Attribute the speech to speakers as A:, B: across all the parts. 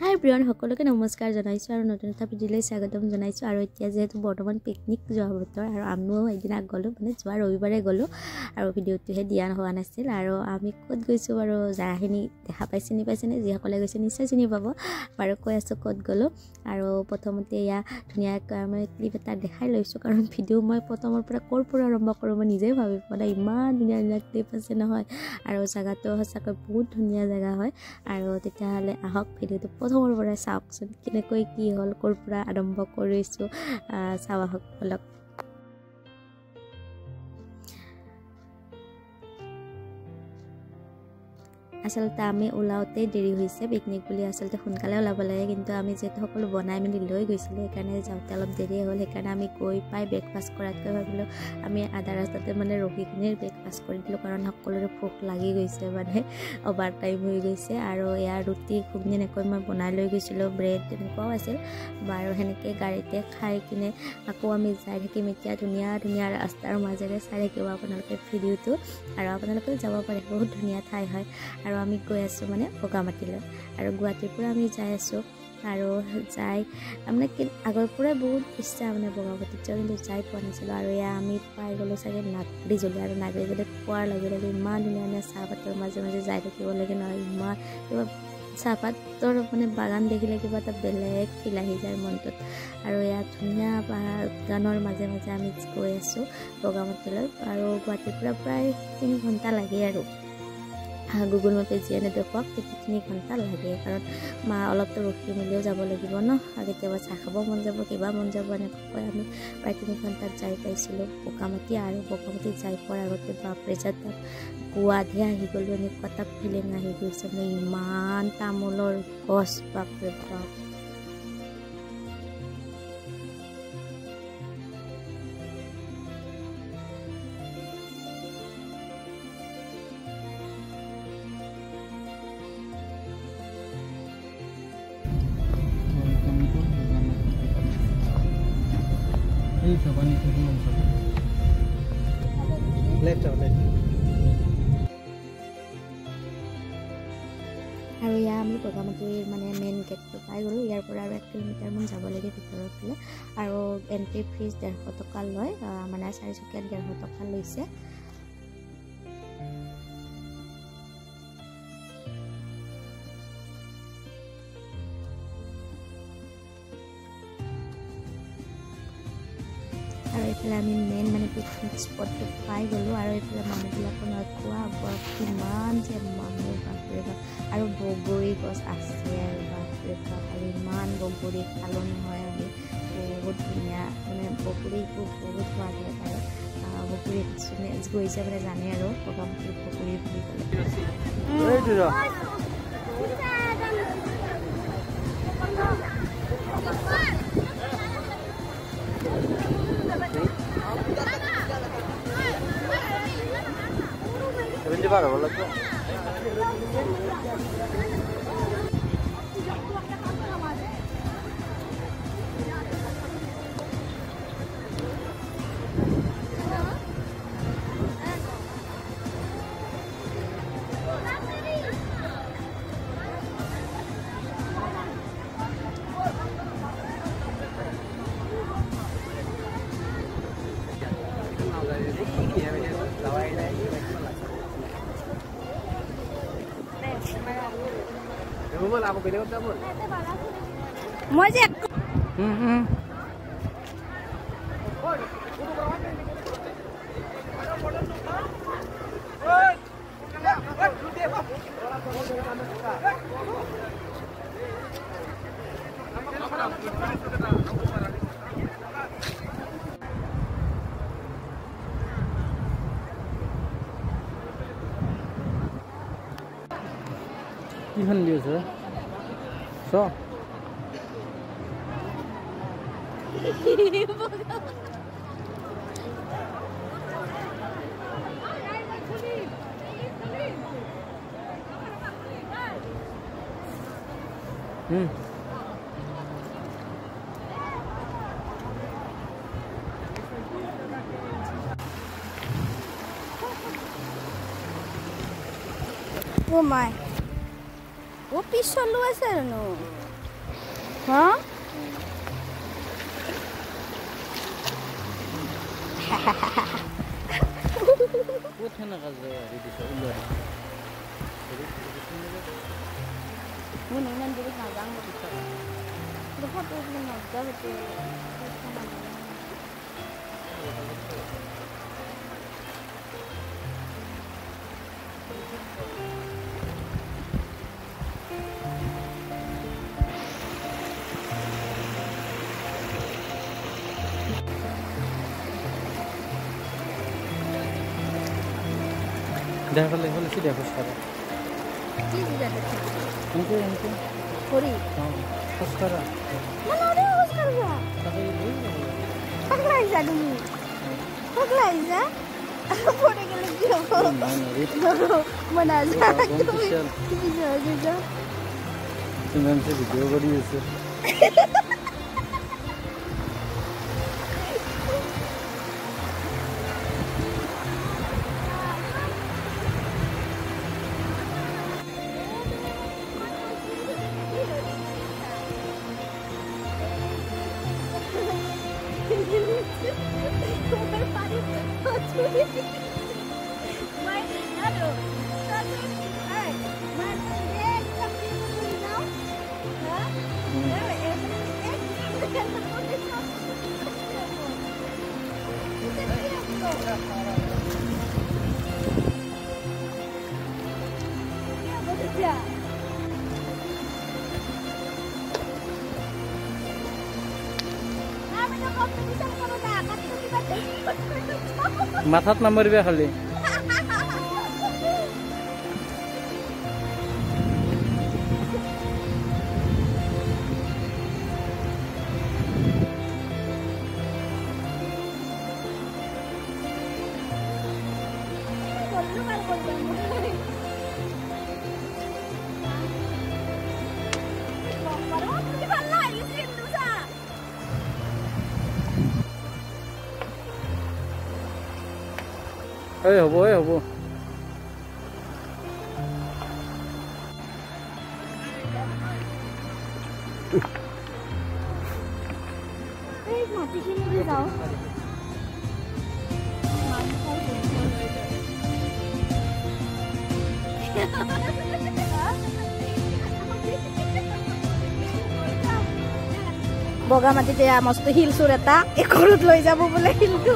A: হাই ব্ৰিয়ন সকলোকে নমস্কাৰ জনাইছো আৰু নতুন এটা ভিডিঅ'লৈ স্বাগতম জনাইছো আৰু এতিয়া যেহেতু বৰ্তমান পিকনিক যোৱা বতৰ আৰু আমিও এদিন গ'লো মানে যোৱা ৰবিবাৰে গ'লো আৰু ভিডিঅ'টোহে দিয়া হোৱা নাছিল আৰু আমি ক'ত গৈছো বাৰু জাগাখিনি দেখা পাই চিনি পাইছেনে যিসকলে গৈছে নিশ্চয় চিনি পাব বাৰু কৈ আছো ক'ত গ'লো আৰু প্ৰথমতে ইয়া ধুনীয়াকৈ আমি ক্লিপ এটা দেখাই লৈছো কাৰণ ভিডিঅ' মই প্ৰথমৰ পৰা ক'ৰ পৰা আৰম্ভ কৰোঁ মই নিজেই ভাবি পোৱা নাই ইমান ধুনীয়া ধুনীয়া ক্লিপ আছে নহয় আৰু জাগাটো সঁচাকৈ বহুত ধুনীয়া জাগা হয় আৰু তেতিয়াহ'লে আহক ভিডিঅ'টো প্ৰথমৰ পৰা চাওকচোন কেনেকৈ কি হ'ল ক'ৰ পৰা আৰম্ভ কৰিছোঁ চাওঁ আহক অলপ আচলতে আমি ওলাওতে দেৰি হৈছে পিকনিক বুলি আচলতে সোনকালে ওলাব লাগে কিন্তু আমি যেহেতু সকলো বনাই মেলি লৈ গৈছিলোঁ সেইকাৰণে যাওঁতে অলপ দেৰি হ'ল সেইকাৰণে আমি গৈ পাই ব্ৰেকফাষ্ট কৰাতকৈ ভাবিলোঁ আমি আধা ৰাস্তাতে মানে ৰখি কিনে ব্ৰেকফাষ্ট কৰি দিলোঁ কাৰণ সকলোৰে ভোক লাগি গৈছে মানে অভাৰ টাইম হৈ গৈছে আৰু ইয়াৰ ৰুটি ঘুগনি এনেকৈ মই বনাই লৈ গৈছিলোঁ ব্ৰেড তেনেকুৱাও আছিল বাৰু সেনেকৈ গাড়ীতে খাই কিনে আকৌ আমি যাই থাকিম এতিয়া ধুনীয়া ধুনীয়া ৰাস্তাৰ মাজেৰে চাই থাকিব আপোনালোকে ভিডিঅ'টো আৰু আপোনালোকে যাব পাৰে বহুত ধুনীয়া ঠাই হয় আৰু আমি গৈ আছোঁ মানে বগামাটিলৈ আৰু গুৱাহাটীৰ পৰা আমি যাই আছোঁ আৰু যাই মানে আগৰ পৰাই বহুত ইচ্ছা মানে বগামাটিত যাওঁ কিন্তু যাই পোৱা নাছিলোঁ আৰু এয়া আমি পাই গ'লোঁ চাগে নাগৰিজুলি আৰু নাগৰিজুলিত পোৱাৰ লগে লগে ইমান ধুনীয়া ধুনীয়া চাহপাতৰ মাজে মাজে যাই থাকিব লাগে নহয় ইমান কিবা চাহপাতৰ মানে বাগান দেখিলে কিবা এটা বেলেগ ফিল আহি যায় মনটোত আৰু ইয়াত ধুনীয়া বাগানৰ মাজে মাজে আমি গৈ আছোঁ বগামাটিলৈ আৰু গুৱাহাটীৰ পৰা প্ৰায় 3 ঘণ্টা লাগে আৰু গুগল মেপে যিয়ে নেদেখুৱাক 3 ঘণ্টা লাগে কাৰণ অলপতো ৰখি মেলিও যাব লাগিব ন কেতিয়াবা চাহ খাব মন যাব কিবা মন যাব এনেকৈ আমি প্ৰায় 3 ঘণ্টাত যাই পাইছিলোঁ বগামাটি আৰু বগামাটিত যাই পোৱাৰ আগতে বাপৰে তাত গুৱাহাটী আহি গ'লোঁ এনেকুৱা এটা ফিলিং আহি গৈছে মানে ইমান তামোলৰ গছ বাপৰে বাপ আৰু ইয়াৰ আমি বগামাটিৰ মানে মেইন গেটটো পাই গ'লোঁ ইয়াৰ পৰা আৰু 1 কিলোমিটাৰমান যাব লাগে ভিতৰৰ ফালে আৰু এণ্ট্ৰি ফিজ 150 টকা লয় মানে 4 চকীয়াত 150 টকা লৈছে আৰু এইফালে আমি মেইন মানে পিকনিক স্পটটো পাই গ'লোঁ আৰু এইফালে মানুহবিলাকৰ নহয় খোৱা বোৱা কিমান যে মানুহ বাপৰে বাপ আৰু বগৰী গছ আছে আৰু বাপৰে বাপ আৰু ইমান বগৰী খালোঁ নহয় আমি বহুত ধুনীয়া মানে বগৰীবোৰ বহুত সোৱাদ হয় আৰু বগৰী যোনে গৈছে মানে জানে আৰু বগামাটিৰ বগৰী বুলি ক'লে মই যে
B: কিখন দি আছে চ
C: Oh my. What piece of no?
A: হা
B: কোথায় না কাজ উল্লো
A: Mun iman diri nagang begitu. Dapat itu naga betul.
B: দেখা করলে হলে সিধা খোঁজ করা
A: কি জিজ্ঞাসা
B: এমকে এমকে
A: করি
B: খোঁজ করা
A: মানে ওরে খোঁজ করবা পাগলাই যা তুমি পাগলাই যা পড়ে গেলে কি হবে মনে যা তুমি যা
B: তুমি এমসে ভিডিও করি আছে মাথাত নামাৰিবা খালি এই হ'ব এই হ'ব
A: এই মাটিখিনি দি যাও বগা মাটিতে মস্ত শিল চোৰ এটা ঘৰত লৈ যাব বোলে শিলটো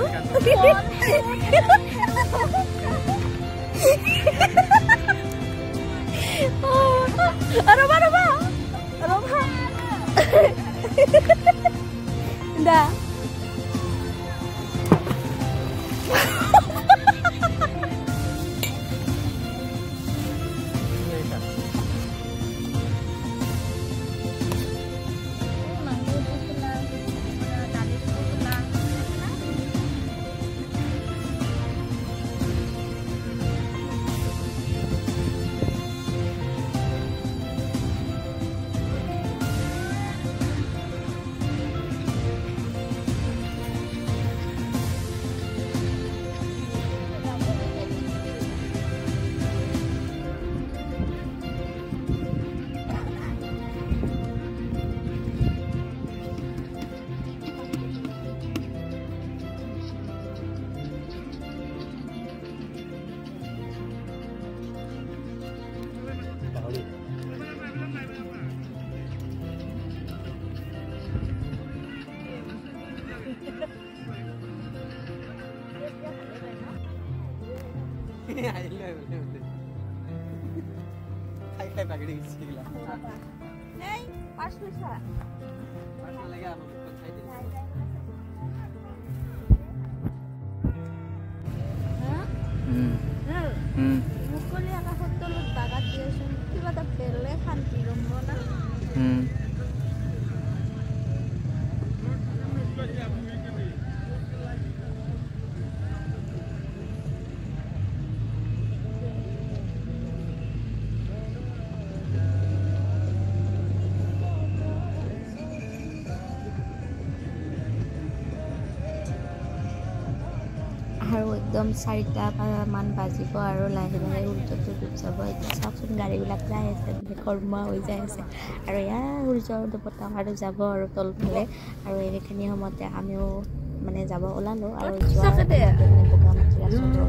A: ৰবা ৰবা ৰবা দা খাই পাগড়ি গিয়েছিলা এই 5 পয়সা 5 লাগা আমি খাই দিই হ্যাঁ মুকলি আকাশত তলত বাগাত দিয়েছোন কিবা এটা বেলে শান্তি ৰম্ব না আৰু একদম 4টা মান বাজিব আৰু লাহে লাহে সূৰ্যটো ডুব যাব এতিয়া চাওকচোন গাড়ীবিলাক যাই আছে মানে কৰ্মা হৈ যাই আছে আৰু সূৰ্যটো পতাকাটো যাব আৰু তলফালে আৰু এইখিনি সময়তে আমিও মানে যাব ওলালো আৰু যোৱাৰ বগামাটি ৰাস্তাটো